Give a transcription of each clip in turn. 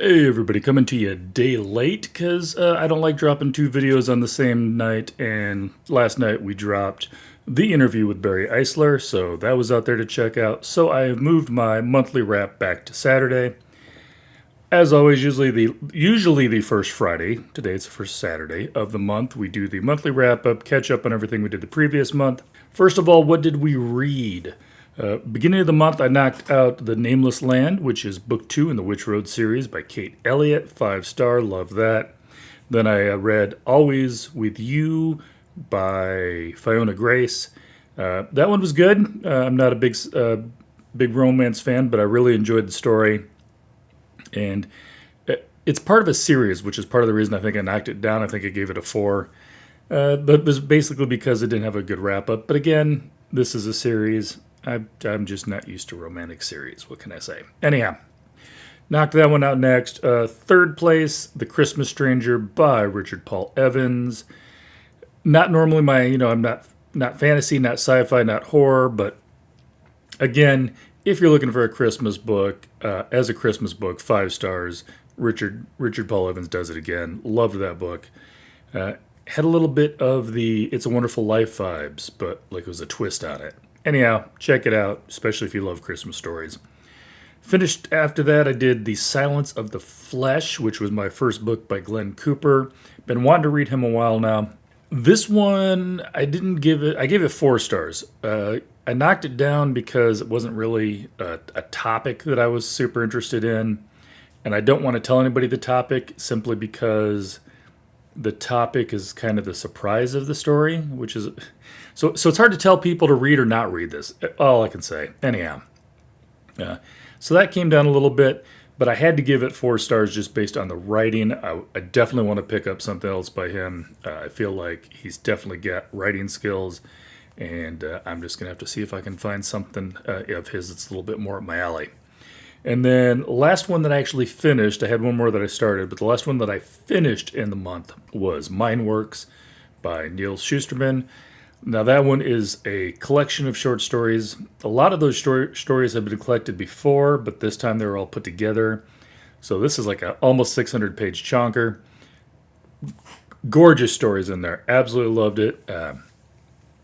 Hey everybody, coming to you a day late because I don't like dropping two videos on the same night, and last night we dropped the interview with Barry Eisler, so that was out there to check out. So I have moved my monthly wrap back to Saturday. As always, usually the first Friday, today it's the first Saturday of the month, we do the monthly wrap up, catch up on everything we did the previous month. First of all, what did we read? Beginning of the month, I knocked out The Nameless Land, which is book 2 in the Witch Road series by Kate Elliott. 5-star, love that. Then I read Always With You by Fiona Grace. That one was good. I'm not a big romance fan, but I really enjoyed the story. And it's part of a series, which is part of the reason I think I knocked it down. I think I gave it a 4. But it was basically because it didn't have a good wrap up. But again, this is a series. I'm just not used to romantic series. What can I say? Anyhow, knocked that one out next. Third place, The Christmas Stranger by Richard Paul Evans. Not normally I'm not fantasy, not sci-fi, not horror, but again, if you're looking for a Christmas book, as a Christmas book, 5 stars. Richard Paul Evans does it again. Loved that book. Had a little bit of the It's a Wonderful Life vibes, but like it was a twist on it. Anyhow, check it out, especially if you love Christmas stories. Finished after that, I did The Silence of the Flesh, which was my first book by Glenn Cooper. Been wanting to read him a while now. This one, I gave it 4 stars. I knocked it down because it wasn't really a topic that I was super interested in. And I don't want to tell anybody the topic simply because the topic is kind of the surprise of the story, which is so it's hard to tell people to read or not read this. All I can say. Anyhow, so that came down a little bit, but I had to give it 4 stars just based on the writing. I definitely want to pick up something else by him. I feel like he's definitely got writing skills, and I'm just gonna have to see if I can find something of his that's a little bit more up my alley. And then last one that I actually finished, I had one more that I started, but the last one that I finished in the month was Mineworks by Neil Schusterman. Now that one is a collection of short stories. A lot of those stories have been collected before, but this time they were all put together. So this is like a almost 600-page chonker. Gorgeous stories in there. Absolutely loved it.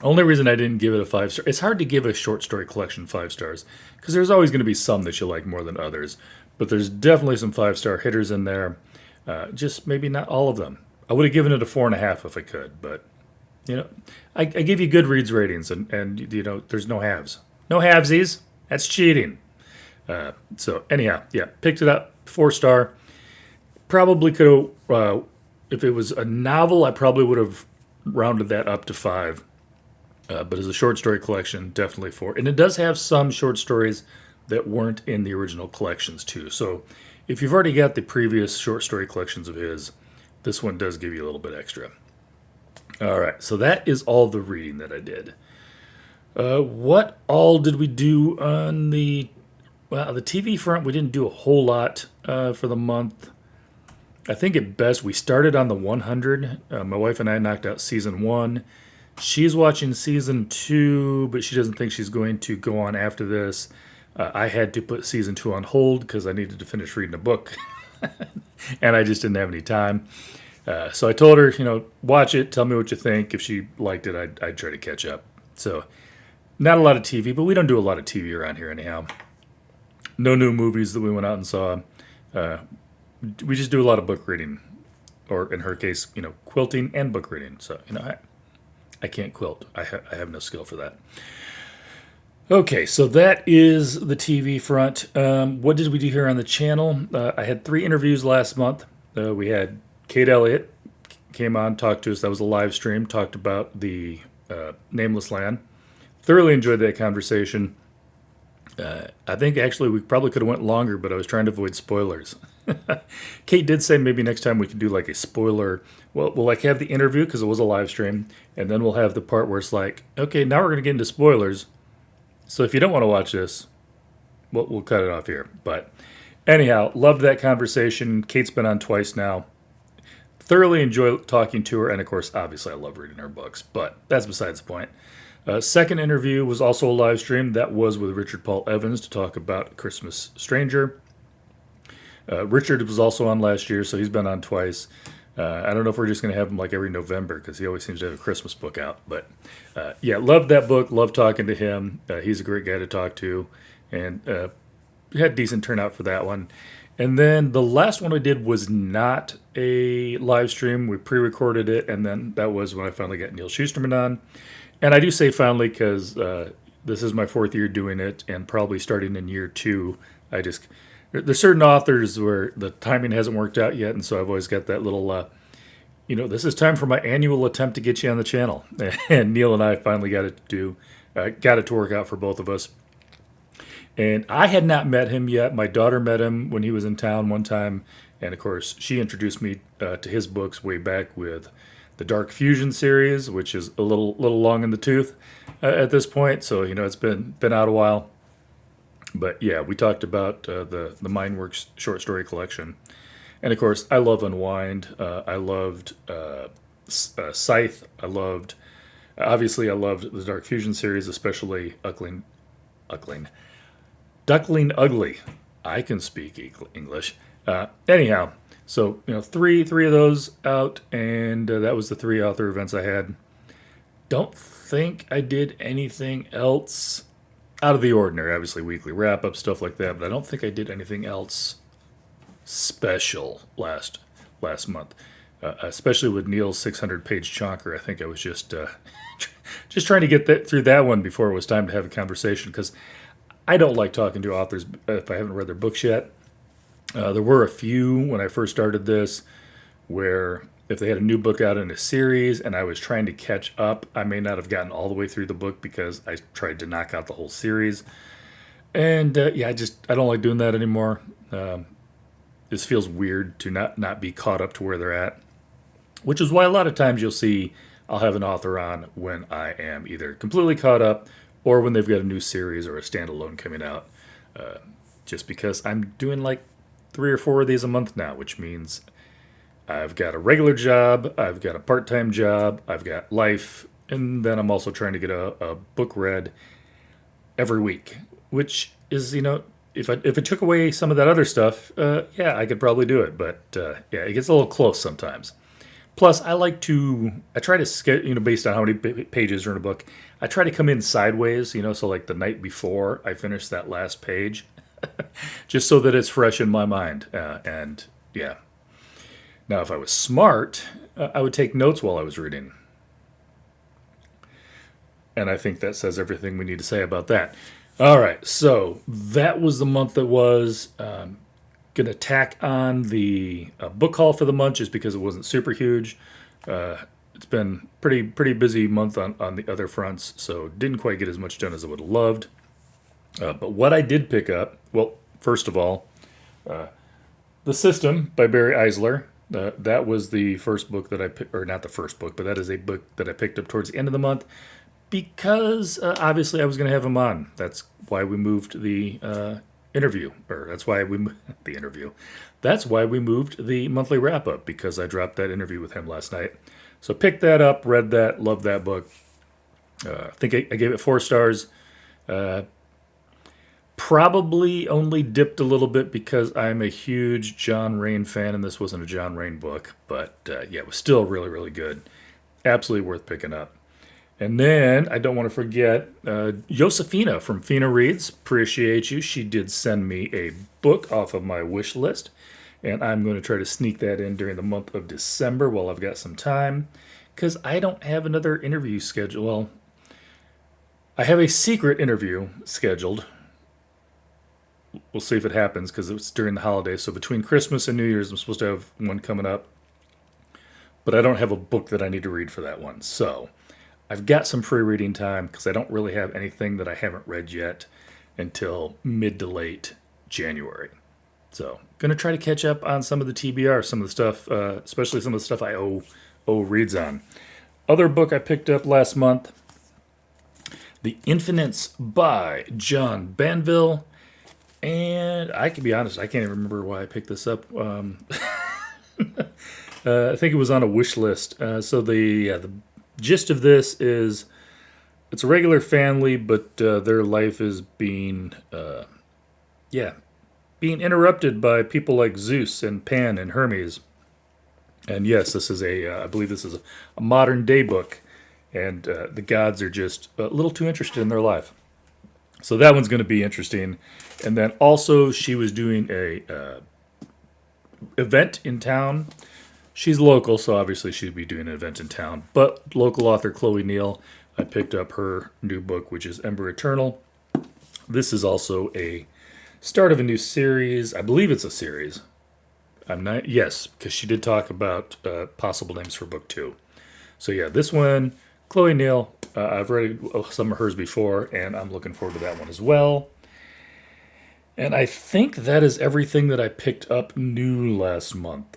Only reason I didn't give it a 5-star, it's hard to give a short story collection 5 stars because there's always going to be some that you like more than others. But there's definitely some 5-star hitters in there. Just maybe not all of them. I would have given it a 4.5 if I could, but I give you Goodreads ratings, and there's no halves. No halvesies. That's cheating. So anyhow, yeah, picked it up, 4-star. Probably could have, if it was a novel, I probably would have rounded that up to 5. But as a short story collection, definitely 4. And it does have some short stories that weren't in the original collections too. So if you've already got the previous short story collections of his, this one does give you a little bit extra. All right, so that is all the reading that I did. What all did we do on the TV front? We didn't do a whole lot for the month. I think at best we started on the 100. My wife and I knocked out season 1. She's watching season 2, but she doesn't think she's going to go on after this. I had to put season 2 on hold because I needed to finish reading a book, and I just didn't have any time. So I told her, watch it, tell me what you think. If she liked it, I'd try to catch up. So not a lot of TV, but we don't do a lot of TV around here anyhow. No new movies that we went out and saw. We just do a lot of book reading, or in her case, quilting and book reading. So, I can't quilt. I have no skill for that. Okay, so that is the TV front. What did we do here on the channel? I had 3 interviews last month. We had Kate Elliott came on, talked to us. That was a live stream. Talked about the Nameless Land. Thoroughly enjoyed that conversation. I think actually we probably could have went longer, but I was trying to avoid spoilers. Kate did say maybe next time we can do like a spoiler. Well, we'll like have the interview because it was a live stream, and then we'll have the part where it's like, okay, now we're going to get into spoilers. So if you don't want to watch this, we'll cut it off here. But anyhow, loved that conversation. Kate's been on twice now. Thoroughly enjoy talking to her, and of course, obviously, I love reading her books, but that's besides the point. Second interview was also a live stream. That was with Richard Paul Evans to talk about Christmas Stranger. Richard was also on last year, so he's been on twice. I don't know if we're just going to have him like every November because he always seems to have a Christmas book out. But yeah, loved that book. Loved talking to him. He's a great guy to talk to, and had decent turnout for that one. And then the last one I did was not a live stream. We pre-recorded it, and then that was when I finally got Neil Schusterman on. And I do say finally because this is my fourth year doing it, and probably starting in year two. There's certain authors where the timing hasn't worked out yet, and so I've always got that little, this is time for my annual attempt to get you on the channel. And Neil and I finally got it to work out for both of us. And I had not met him yet. My daughter met him when he was in town one time. And of course, she introduced me to his books way back with the Dark Fusion series, which is a little long in the tooth at this point. So, it's been out a while. But yeah, we talked about the Mindworks short story collection. And of course, I love Unwind. I loved Scythe. Obviously, I loved the Dark Fusion series, especially Duckling Ugly. I can speak English. Anyhow, so three of those out, and that was the three author events I had. Don't think I did anything else out of the ordinary. Obviously, weekly wrap up stuff like that, but I don't think I did anything else special last month. Especially with Neil's 600-page chonker, I think I was just trying to get through that one before it was time to have a conversation because I don't like talking to authors if I haven't read their books yet. There were a few when I first started this where if they had a new book out in a series and I was trying to catch up, I may not have gotten all the way through the book because I tried to knock out the whole series. And I don't like doing that anymore. This feels weird to not be caught up to where they're at, which is why a lot of times you'll see I'll have an author on when I am either completely caught up or when they've got a new series or a standalone coming out. Just because I'm doing like 3 or 4 of these a month now, which means I've got a regular job, I've got a part-time job, I've got life, and then I'm also trying to get a book read every week, which is, if it took away some of that other stuff, I could probably do it. But it gets a little close sometimes. Plus, I try to schedule, based on how many pages are in a book, I try to come in sideways, so like the night before I finish that last page, just so that it's fresh in my mind. Now, if I was smart, I would take notes while I was reading. And I think that says everything we need to say about that. All right, so that was the month that was. Going to tack on the book haul for the month just because it wasn't super huge. It's been pretty busy month on the other fronts, so didn't quite get as much done as I would have loved. But what I did pick up, well, first of all, The System by Barry Eisler. That was the first book that I picked, or not the first book, but that is a book that I picked up towards the end of the month because obviously I was going to have him on. That's why we moved the interview, or that's why we the interview. That's why we moved the monthly wrap up because I dropped that interview with him last night. So picked that up, read that, loved that book. I think I gave it 4 stars. Probably only dipped a little bit because I'm a huge John Rain fan, and this wasn't a John Rain book, but it was still really, really good. Absolutely worth picking up. And then, I don't want to forget, Josefina from Fina Reads. Appreciate you. She did send me a book off of my wish list, and I'm going to try to sneak that in during the month of December while I've got some time, because I don't have another interview scheduled. Well, I have a secret interview scheduled. We'll see if it happens, because it's during the holidays. So between Christmas and New Year's, I'm supposed to have one coming up, but I don't have a book that I need to read for that one. So I've got some free reading time because I don't really have anything that I haven't read yet until mid to late January. So going to try to catch up on some of the TBR, some of the stuff, especially some of the stuff I owe reads on. Other book I picked up last month, The Infinites by John Banville. And I can be honest, I can't even remember why I picked this up. I think it was on a wish list. So the gist of this is it's a regular family, but their life is being, being interrupted by people like Zeus and Pan and Hermes. And yes, this is I believe this is a modern day book, and the gods are just a little too interested in their life. So that one's going to be interesting. And then also, she was doing a event in town. She's local, so obviously she'd be doing an event in town. But local author Chloe Neal, I picked up her new book, which is Ember Eternal. This is also a start of a new series. I believe it's a series. I'm not, yes, because she did talk about possible names for book 2. So yeah, this one, Chloe Neal, I've read some of hers before, and I'm looking forward to that one as well. And I think that is everything that I picked up new last month.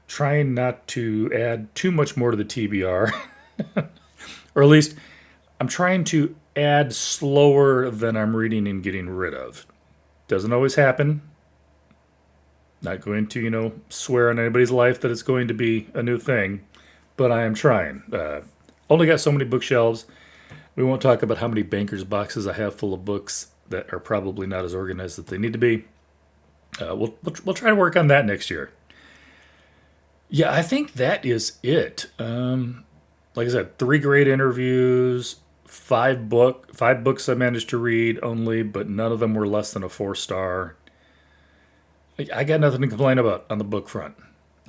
Trying not to add too much more to the TBR, or at least I'm trying to add slower than I'm reading and getting rid of. Doesn't always happen. Not going to, swear on anybody's life that it's going to be a new thing, but I am trying. Only got so many bookshelves. We won't talk about how many banker's boxes I have full of books that are probably not as organized as they need to be. We'll try to work on that next year. Yeah, I think that is it. Like I said, 3 great interviews, 5 books I managed to read only, but none of them were less than a 4-star. I got nothing to complain about on the book front.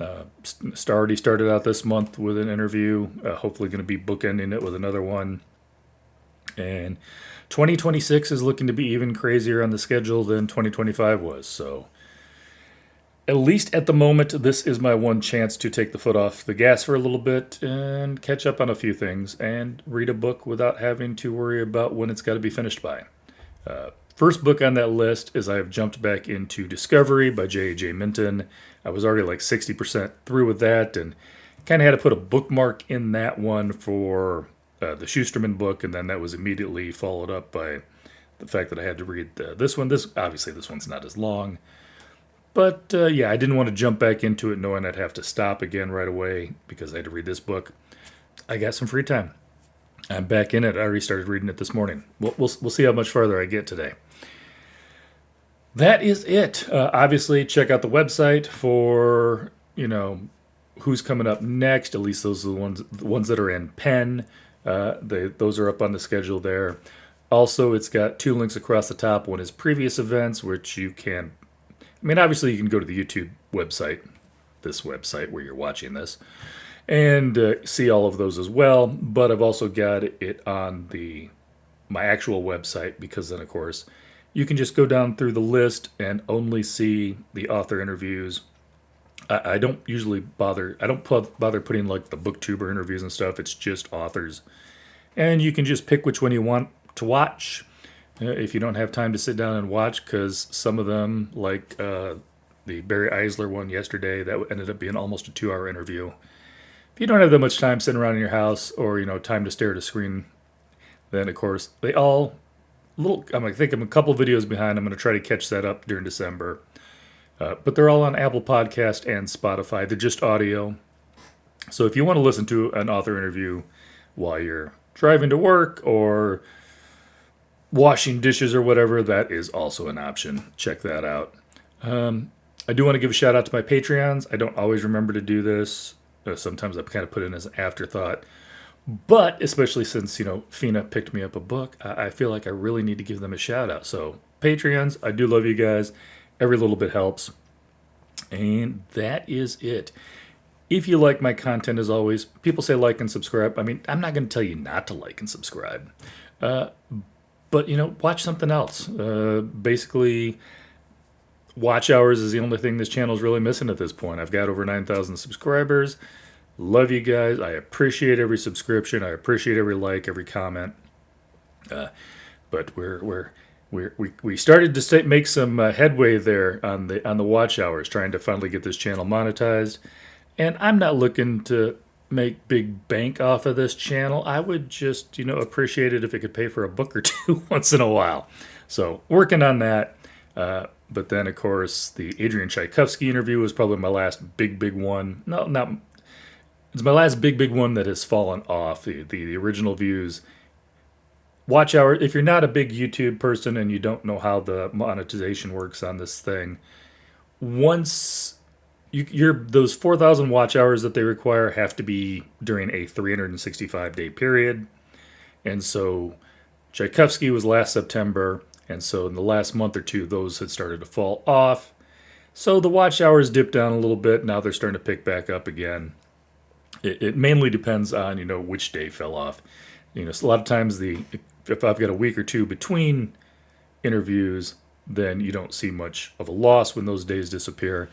Already started out this month with an interview. Hopefully going to be bookending it with another one. And 2026 is looking to be even crazier on the schedule than 2025 was. So at least at the moment, this is my one chance to take the foot off the gas for a little bit and catch up on a few things and read a book without having to worry about when it's got to be finished by. First book on that list is I have jumped back into Discovery by J.A.J. Minton. I was already like 60% through with that and kind of had to put a bookmark in that one for the Schusterman book, and then that was immediately followed up by the fact that I had to read this one. Obviously, this one's not as long. But yeah, I didn't want to jump back into it knowing I'd have to stop again right away because I had to read this book. I got some free time. I'm back in it. I already started reading it this morning. We'll see how much farther I get today. That is it. Obviously, check out the website for, who's coming up next. At least those are the ones that are in pen. Those are up on the schedule there. Also, it's got 2 links across the top. One is previous events, which you can... obviously, you can go to the YouTube website, this website where you're watching this, and see all of those as well. But I've also got it on my actual website because then, of course, you can just go down through the list and only see the author interviews. I don't usually bother. I don't bother putting like the booktuber interviews and stuff. It's just authors, and you can just pick which one you want to watch. If you don't have time to sit down and watch, because some of them, like the Barry Eisler one yesterday, that ended up being almost a 2-hour interview. If you don't have that much time sitting around in your house, or time to stare at a screen, then of course they all I think I'm a couple videos behind. I'm going to try to catch that up during December. But they're all on Apple Podcast and Spotify. They're just audio. So if you want to listen to an author interview while you're driving to work or washing dishes or whatever, that is also an option. Check that out. I do want to give a shout out to my Patreons. I don't always remember to do this. Sometimes I kind of put it in as an afterthought. But especially since, Fina picked me up a book, I feel like I really need to give them a shout out. So Patreons, I do love you guys. Every little bit helps. And that is it. If you like my content, as always, people say like and subscribe. I'm not going to tell you not to like and subscribe. But, watch something else. Basically, watch hours is the only thing this channel is really missing at this point. I've got over 9,000 subscribers. Love you guys. I appreciate every subscription. I appreciate every like, every comment. But we started to make some headway there on the watch hours, trying to finally get this channel monetized. And I'm not looking to make big bank off of this channel. I would just appreciate it if it could pay for a book or two once in a while. So working on that. But then of course the Adrian Tchaikovsky interview was probably my last big one. No, not. It's my last big one that has fallen off. The original views watch hour. If you're not a big YouTube person and you don't know how the monetization works on this thing, once you're those 4,000 watch hours that they require have to be during a 365-day period. And so Tchaikovsky was last September, and so in the last month or two, those had started to fall off. So the watch hours dipped down a little bit. Now they're starting to pick back up again. It mainly depends on which day fell off. So a lot of times if I've got a week or two between interviews, then you don't see much of a loss when those days disappear.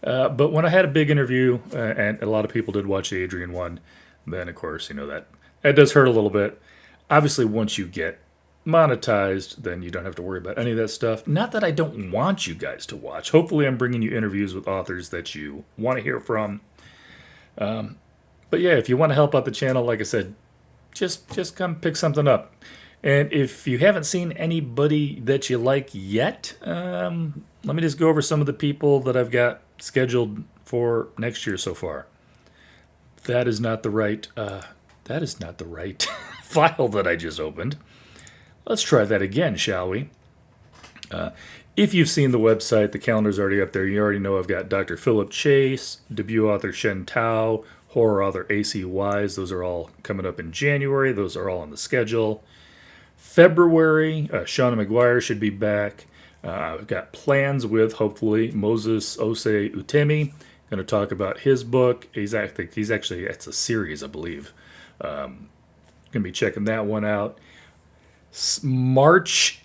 But when I had a big interview, and a lot of people did watch the Adrian one, then of course that does hurt a little bit. Obviously, once you get monetized, then you don't have to worry about any of that stuff. Not that I don't want you guys to watch. Hopefully, I'm bringing you interviews with authors that you want to hear from. But yeah, if you want to help out the channel, like I said, just come pick something up. And if you haven't seen anybody that you like yet, let me just go over some of the people that I've got scheduled for next year so far. That is not the right. That is not the right file that I just opened. Let's try that again, shall we? If you've seen the website, the calendar's already up there. You already know I've got Dr. Philip Chase, debut author Shen Tao, horror author A.C. Wise. Those are all coming up in January. Those are all on the schedule. February, Shauna McGuire should be back. I've got plans with, hopefully, Moses Ose Utemi. Going to talk about his book. It's a series, I believe. Going to be checking that one out. March-ish,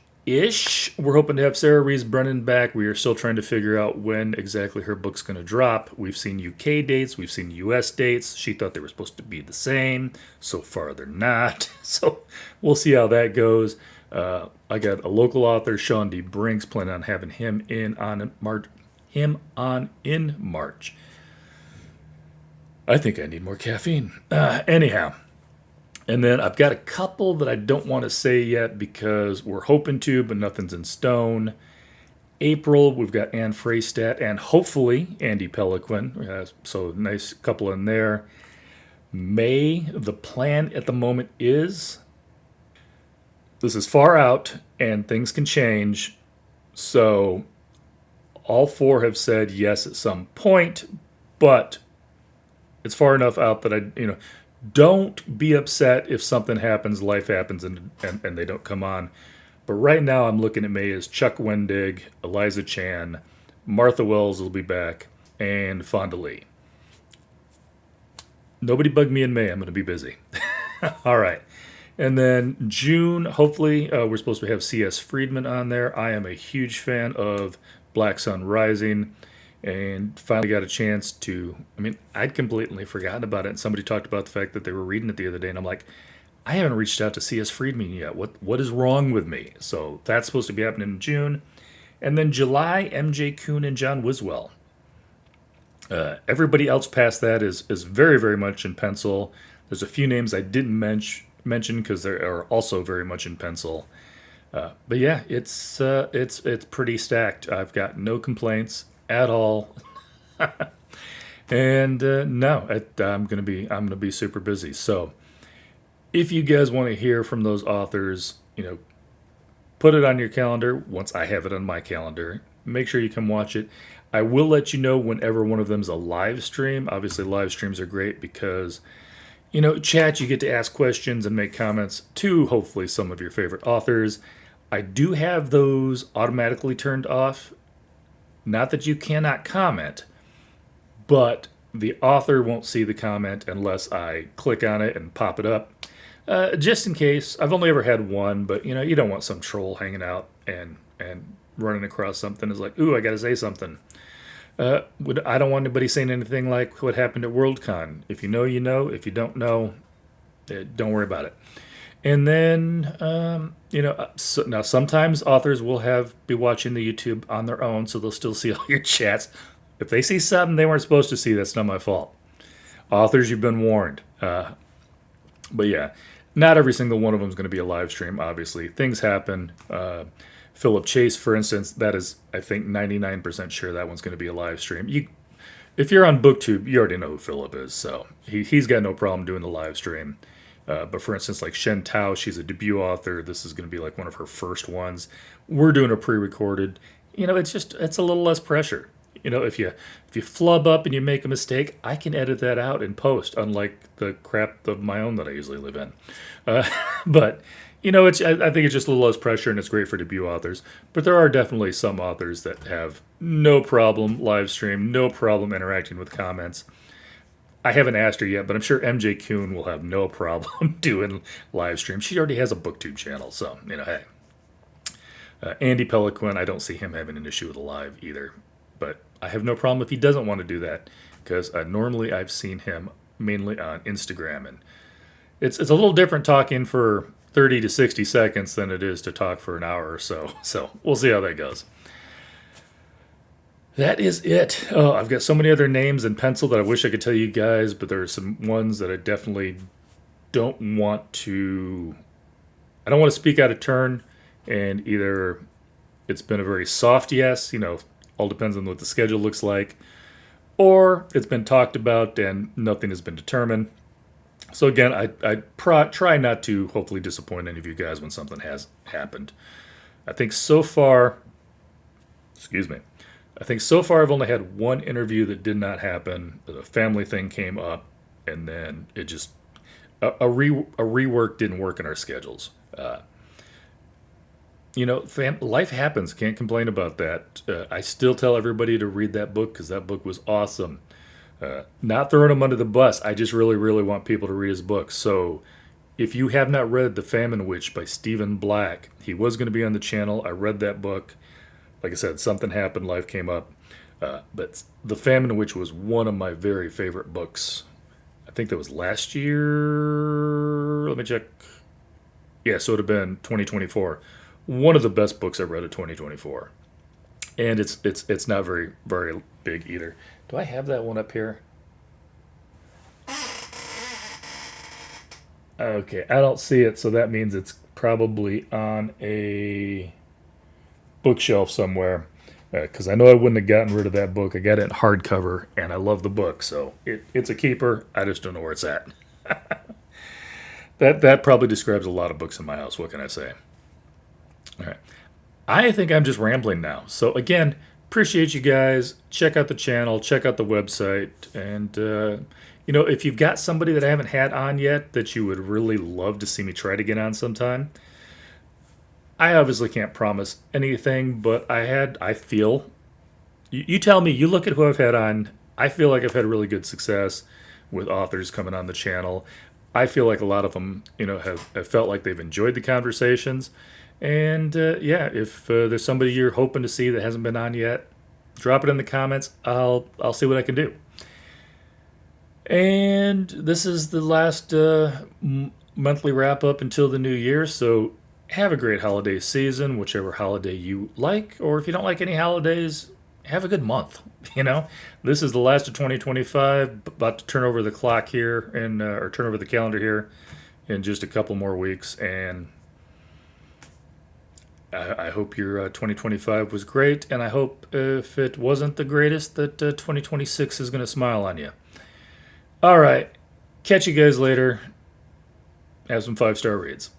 we're hoping to have Sarah Rees Brennan back. We are still trying to figure out when exactly her book's going to drop. We've seen UK dates. We've seen US dates. She thought they were supposed to be the same. So far, they're not. So we'll see how that goes. I got a local author, Sean D. Brinks, planning on having him on in March. I think I need more caffeine. Anyhow. And then I've got a couple that I don't want to say yet because we're hoping to, but nothing's in stone. April, we've got Anne Freystat and hopefully Andy Peliquin. So nice couple in there. May, the plan at the moment is, this is far out and things can change. So all four have said yes at some point, but it's far enough out that don't be upset if something happens, life happens, and they don't come on. But right now I'm looking at May as Chuck Wendig, Eliza Chan, Martha Wells will be back, and Fonda Lee. Nobody bug me in May. I'm going to be busy. All right. And then June, hopefully, we're supposed to have C.S. Friedman on there. I am a huge fan of Black Sun Rising. And finally got a chance to, I'd completely forgotten about it. And somebody talked about the fact that they were reading it the other day. And I'm like, I haven't reached out to C.S. Friedman yet. What is wrong with me? So that's supposed to be happening in June. And then July, M.J. Kuhn and John Wiswell. Everybody else past that is very, very much in pencil. There's a few names I didn't mention because they are also very much in pencil. But yeah, it's pretty stacked. I've got no complaints at all. And no, I'm gonna be super busy. So if you guys want to hear from those authors, put it on your calendar. Once I have it on my calendar, make sure you come watch it. I will let you know whenever one of them's a live stream. Obviously, live streams are great because chat, you get to ask questions and make comments to hopefully some of your favorite authors. I do have those automatically turned off. Not that you cannot comment, but the author won't see the comment unless I click on it and pop it up. Just in case. I've only ever had one, but you don't want some troll hanging out and running across something is like, ooh, I got to say something. I don't want anybody saying anything like what happened at Worldcon. If you know, you know. If you don't know, don't worry about it. And then, now sometimes authors will be watching the YouTube on their own, so they'll still see all your chats. If they see something they weren't supposed to see, that's not my fault. Authors, you've been warned. But yeah, not every single one of them is going to be a live stream, obviously. Things happen. Philip Chase, for instance, that is, I think, 99% sure that one's going to be a live stream. If you're on BookTube, you already know who Philip is, so he's got no problem doing the live stream. But for instance, like Shen Tao, she's a debut author. This is going to be like one of her first ones. We're doing a pre-recorded. It's a little less pressure. If you flub up and you make a mistake, I can edit that out in post, unlike the crap of my own that I usually live in. Uh, but I think it's just a little less pressure, and it's great for debut authors. But there are definitely some authors that have no problem live stream, no problem interacting with comments. I haven't asked her yet, but I'm sure MJ Kuhn will have no problem doing live stream. She already has a BookTube channel, so hey. Andy Peliquin, I don't see him having an issue with a live either, but I have no problem if he doesn't want to do that, because normally I've seen him mainly on Instagram, and it's a little different talking for 30 to 60 seconds than it is to talk for an hour or so. So we'll see how that goes. That is it. Oh, I've got so many other names in pencil that I wish I could tell you guys, but there are some ones that I definitely don't want to. I don't want to speak out of turn, and either it's been a very soft yes, all depends on what the schedule looks like, or it's been talked about and nothing has been determined. So again, I try not to hopefully disappoint any of you guys when something has happened. I think so far, excuse me, I think so far I've only had one interview that did not happen. The family thing came up, and then it just a rework didn't work in our schedules. Life happens. Can't complain about that. I still tell everybody to read that book because that book was awesome. Not throwing him under the bus. I just really, really want people to read his book. So if you have not read The Famine Witch by Stephen Black, he was going to be on the channel. I read that book. Like I said, something happened, life came up. But The Famine Witch was one of my very favorite books. I think that was last year. Let me check. Yeah, so it would have been 2024. One of the best books I've read of 2024. And it's not very, very big either. Do I have that one up here? Okay, I don't see it, so that means it's probably on a bookshelf somewhere. Because I know I wouldn't have gotten rid of that book. I got it in hardcover, and I love the book, so it's a keeper. I just don't know where it's at. That probably describes a lot of books in my house. What can I say? All right. I think I'm just rambling now. So again, appreciate you guys. Check out the channel. Check out the website. And, if you've got somebody that I haven't had on yet that you would really love to see me try to get on sometime, I obviously can't promise anything, but I feel, you tell me, you look at who I've had on, I feel like I've had really good success with authors coming on the channel. I feel like a lot of them, have felt like they've enjoyed the conversations. And if there's somebody you're hoping to see that hasn't been on yet, drop it in the comments. I'll see what I can do. And this is the last monthly wrap up until the new year. So have a great holiday season, whichever holiday you like. Or if you don't like any holidays, have a good month. This is the last of 2025. About to turn over the clock here or turn over the calendar here in just a couple more weeks. And I hope your 2025 was great, and I hope if it wasn't the greatest, that 2026 is going to smile on you. All right. Catch you guys later. Have some 5-star reads.